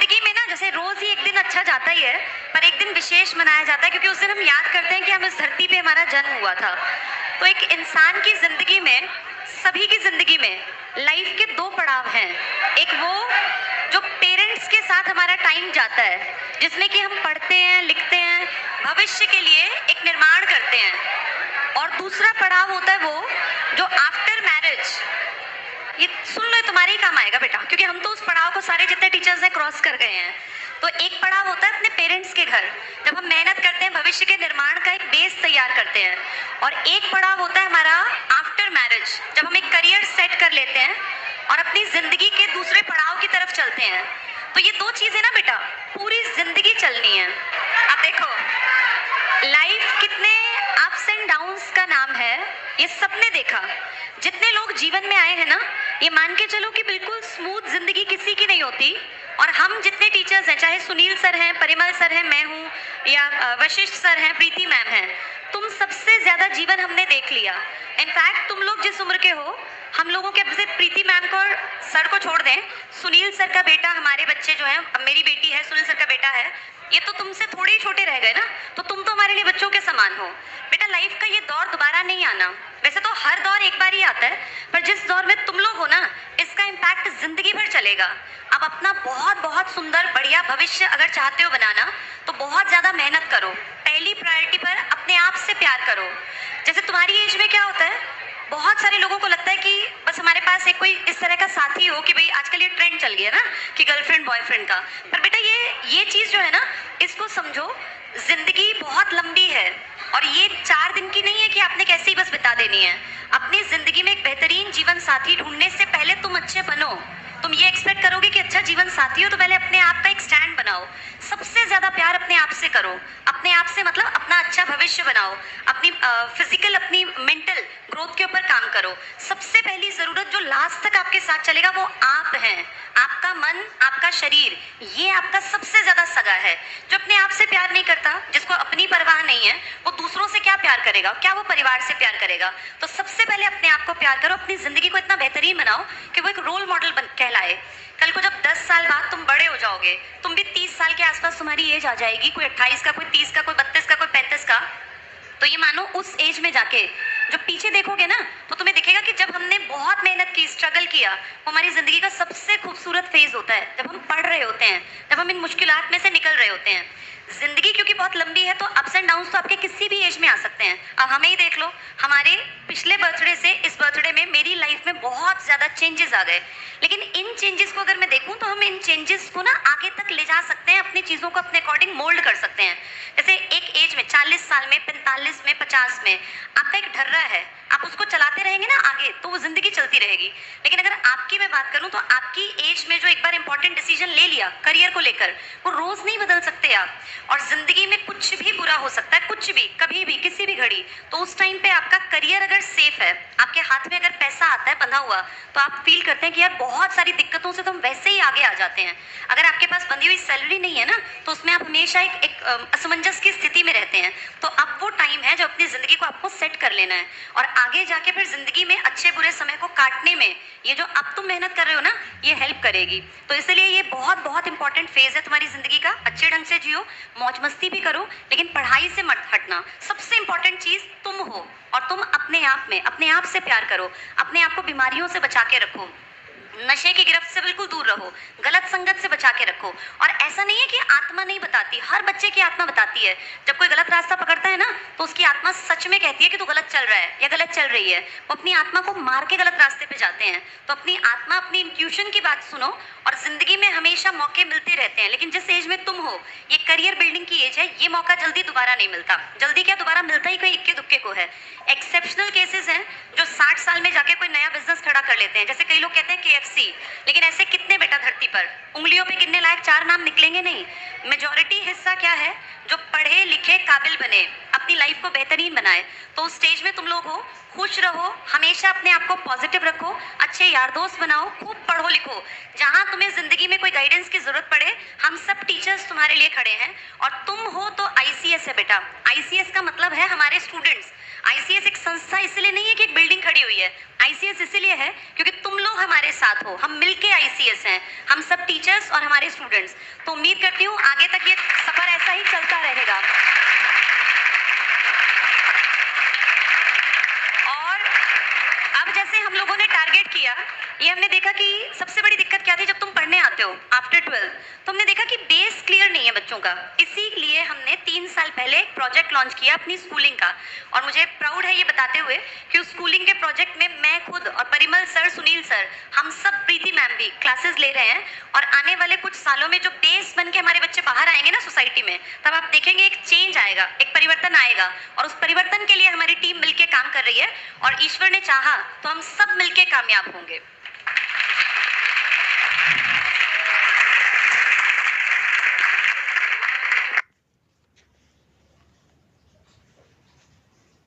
जिंदगी में ना जैसे रोज ही एक दिन अच्छा जाता ही है, पर एक दिन विशेष मनाया जाता है क्योंकि उस दिन हम याद करते हैं कि हम इस धरती पे हमारा जन्म हुआ था। तो एक इंसान की जिंदगी में, सभी की जिंदगी में लाइफ के दो पड़ाव हैं। एक वो जो पेरेंट्स के साथ हमारा टाइम जाता है, जिसमें कि हम पढ़ते हैं, लिखते हैं, भविष्य के लिए एक निर्माण करते हैं। और दूसरा पड़ाव होता है वो जो आफ्टर मैरिज, ये सुन लो, ये तुम्हारे ही काम आएगा बेटा, क्योंकि हम तो उस पड़ाव को सारे जितने टीचर्स हैं क्रॉस कर गए हैं। तो एक पड़ाव होता है अपने पेरेंट्स के घर, जब हम मेहनत करते हैं, भविष्य के निर्माण का एक बेस तैयार करते हैं। और एक पड़ाव होता है हमारा आफ्टर मैरिज, जब हम एक करियर सेट कर लेते हैं और अपनी जिंदगी के दूसरे पड़ाव की तरफ चलते हैं। तो ये दो चीजें ना बेटा पूरी जिंदगी चलनी है। अब देखो, लाइफ कितने अप्स एंड डाउन्स का नाम है, ये सबने देखा। जितने लोग जीवन में आए हैं ना, ये मान के चलो कि बिल्कुल स्मूथ जिंदगी किसी की नहीं होती। और हम जितने टीचर्स हैं, चाहे सुनील सर हैं, परिमल सर हैं, मैं हूँ, या वशिष्ठ सर हैं, प्रीति मैम हैं, तुम सबसे ज्यादा जीवन हमने देख लिया। इनफैक्ट तुम लोग जिस उम्र के हो, हम लोगों के, अब से प्रीति मैम को, सर को छोड़ दें, सुनील सर का बेटा, हमारे बच्चे जो हैं, अब मेरी बेटी है, सुनील सर का बेटा है, ये तो तुमसे थोड़े ही छोटे रह गए ना, तो तुम तो हमारे लिए बच्चों के समान हो। बेटा लाइफ का ये दौर दोबारा नहीं आना। वैसे तो हर दौर एक बार ही आता है, पर जिस दौर में तुम लोग हो ना, इसका इम्पैक्ट जिंदगी भर चलेगा। अब अपना बहुत बहुत सुंदर बढ़िया भविष्य अगर चाहते हो बनाना, तो बहुत ज्यादा मेहनत करो। पहली प्रायोरिटी पर अपने आप से प्यार करो। जैसे तुम्हारी एज में क्या होता है, बहुत सारे लोगों को लगता है कि बस हमारे पास एक कोई इस तरह का साथी हो कि भाई आजकल ये ट्रेंड चल गया ना कि गर्लफ्रेंड बॉयफ्रेंड का। पर बेटा ये चीज जो है ना, इसको समझो, जिंदगी बहुत लंबी है और ये 4 दिन की नहीं है कि आपने कैसे ही बस बिता देनी है। अपनी जिंदगी में एक बेहतरीन जीवन साथी ढूंढने से पहले तुम अच्छे बनो। तुम ये एक्सपेक्ट करोगे कि अच्छा जीवन साथी हो तो पहले अपने आप का एक स्टैंड बनाओ। सबसे ज्यादा प्यार अपने आप से करो। अपने आप से मतलब अपना अच्छा भविष्य बनाओ। अपनी फिजिकल, अपनी मेंटल ग्रोथ के ऊपर काम करो। सबसे पहली जरूरत जो लास्ट तक आपके साथ चलेगा वो आप हैं। आपका मन, आपका शरीर, ये आपका सबसे ज्यादा सगा है। जो अपने आप से प्यार नहीं करता, जिसको अपनी परवाह नहीं है, वो दूसरों से क्या प्यार करेगा? क्या वो परिवार से प्यार करेगा? तो सबसे पहले अपने आप को प्यार करो। अपनी जिंदगी को इतना बेहतरीन बनाओ कि वो एक रोल मॉडल कहलाए। कल को जब 10 साल बाद तुम बड़े हो जाओगे, तुम भी 30 साल के आसपास तुम्हारी एज आ जाएगी, कोई 28 का, कोई 30 का, कोई 32 का, कोई 35 का, तो ये मानो उस एज में जाके जो पीछे देखोगे ना, तो तुम्हें दिखेगा कि जब हमने बहुत मेहनत की, स्ट्रगल किया, वो हमारी जिंदगी का सबसे खूबसूरत फेज होता है, जब हम पढ़ रहे होते हैं, जब हम इन मुश्किलात में से निकल रहे होते हैं। जिंदगी क्योंकि बहुत लंबी है, तो अप्स एंड डाउन्स तो आपके किसी भी एज में आ सकते हैं। अब हमें ही देख लो, हमारे पिछले बर्थडे से इस बर्थडे में मेरी लाइफ में बहुत ज्यादा चेंजेस आ गए। लेकिन इन चेंजेस को अगर मैं देखूं तो हम इन चेंजेस को ना आगे तक ले जा सकते हैं, अपनी चीजों को अपने अकॉर्डिंग मोल्ड कर सकते हैं। जैसे एक एज में, 40 साल में, 45 में, 50 में आपका एक ढर्रा है, आप उसको चलाते रहेंगे ना आगे, तो वो जिंदगी चलती रहेगी। लेकिन अगर आपकी मैं बात करूं तो आपकी एज में जो एक बार इंपॉर्टेंट डिसीजन ले लिया करियर को लेकर, वो रोज नहीं बदल सकते आप। और जिंदगी में कुछ भी बुरा हो सकता है, कुछ भी, कभी भी, किसी भी घड़ी। तो उस टाइम पे आपका करियर अगर सेफ है, आपके हाथ में अगर पैसा आता है बंधा हुआ, तो आप फील करते हैं कि यार बहुत सारी दिक्कतों से तो हम वैसे ही आगे आ जाते हैं। अगर आपके पास बंधी हुई सैलरी नहीं है ना, तो उसमें आप हमेशा एक असमंजस की स्थिति में रहते हैं। तो अब वो टाइम है जब अपनी जिंदगी को आपको सेट कर लेना है और आगे जाके फिर जिंदगी में अच्छे बुरे समय को काटने में ये जो अब तुम मेहनत कर रहे हो ना, ये हेल्प करेगी। तो इसलिए ये बहुत बहुत इंपॉर्टेंट फेज है तुम्हारी जिंदगी का। अच्छे ढंग से जियो, मौज मस्ती भी करो, लेकिन पढ़ाई से मत हटना। सबसे इंपॉर्टेंट चीज तुम हो और तुम अपने आप में, अपने आप से प्यार करो। अपने आप को बीमारियों से बचा के रखो, नशे की गिरफ्त से बिल्कुल दूर रहो, गलत संगत से बचा के रखो। और ऐसा नहीं है कि आत्मा नहीं बताती, हर बच्चे की आत्मा बताती है। जब कोई गलत रास्ता पकड़ता है ना, तो उसकी आत्मा सच में कहती है कि तू गलत चल रहा है या गलत चल रही है। वो अपनी आत्मा को मार के गलत रास्ते पे जाते हैं। तो अपनी आत्मा, अपनी इंट्यूशन की बात सुनो। और जिंदगी में हमेशा मौके मिलते रहते हैं, लेकिन जिस एज में तुम हो, ये करियर बिल्डिंग की एज है, ये मौका जल्दी दोबारा नहीं मिलता। जल्दी क्या, दोबारा मिलता ही कोई इक्के दुक्के को है। एक्सेप्शनल केसेस हैं जो 60 साल में जाके कोई नया बिजनेस खड़ा कर लेते हैं। जैसे कई लोग कहते हैं KFC, लेकिन ऐसे कितने बेटा धरती पर, उंगलियों पे गिनने लायक 4 नाम निकलेंगे नहीं। मेजॉरिटी हिस्सा क्या है, जो पढ़े लिखे काबिल बने, अपनी लाइफ को बेहतरीन बनाए। तो उस स्टेज में तुम लोग हो, खुश रहो, हमेशा अपने आप को पॉजिटिव रखो, अच्छे यार दोस्त बनाओ, खूब पढ़ो लिखो। जहां तुम्हें जिंदगी में कोई गाइडेंस की जरूरत पड़े, हम सब टीचर्स तुम्हारे लिए खड़े हैं। और तुम हो तो ICS है बेटा। ICS का मतलब है हमारे स्टूडेंट्स। ICS एक संस्था इसलिए नहीं है कि एक बिल्डिंग खड़ी हुई है, आईसीएस इसलिए है क्योंकि तुम लोग हमारे साथ हो, हम मिलके आईसीएस हैं, हम सब टीचर्स और हमारे स्टूडेंट्स। तो उम्मीद करती हूँ आगे तक ये सफर ऐसा ही चलता रहेगा। और अब जैसे हम लोगों ने टारगेट किया, ये हमने देखा कि सबसे बड़ी दिक्कत क्या थी जब तुम पढ़ने आते हो आफ्टर 12, तो हमने देखा कि बेस क्लियर नहीं है बच्चों का। इसीलिए हमने 3 साल पहले एक प्रोजेक्ट लॉन्च किया अपनी स्कूलिंग का, और मुझे प्राउड है ये बताते हुए कि उस स्कूलिंग के प्रोजेक्ट में मैं खुद और परिमल सर, सुनील सर, हम सब, प्रीति मैम भी क्लासेस ले रहे हैं। और आने वाले कुछ सालों में जो बेस बन के हमारे बच्चे बाहर आएंगे ना सोसाइटी में, तब आप देखेंगे एक चेंज आएगा, एक परिवर्तन आएगा। और उस परिवर्तन के लिए हमारी टीम मिलकर काम कर रही है, और ईश्वर ने चाहा तो हम सब मिलकर कामयाब होंगे।